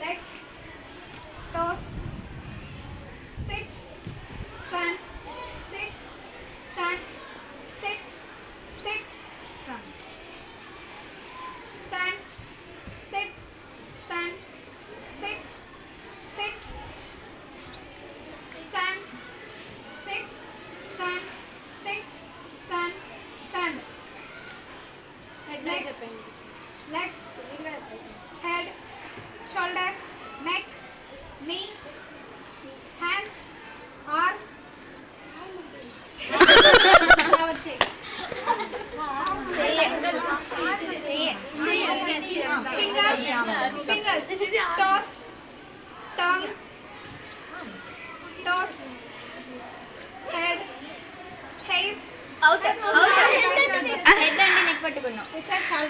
legs, toes, sit, stand, sit, stand, sit, sit, run. Stand, sit, stand, sit, sit, stand, sit, stand, sit, stand, stand. Legs, legs, head, shoulder, neck, knee, hands, arm, fingers, toes, tongue, toes, head, hair. Out out head అండి neck పట్టుకున్నాం. చాలా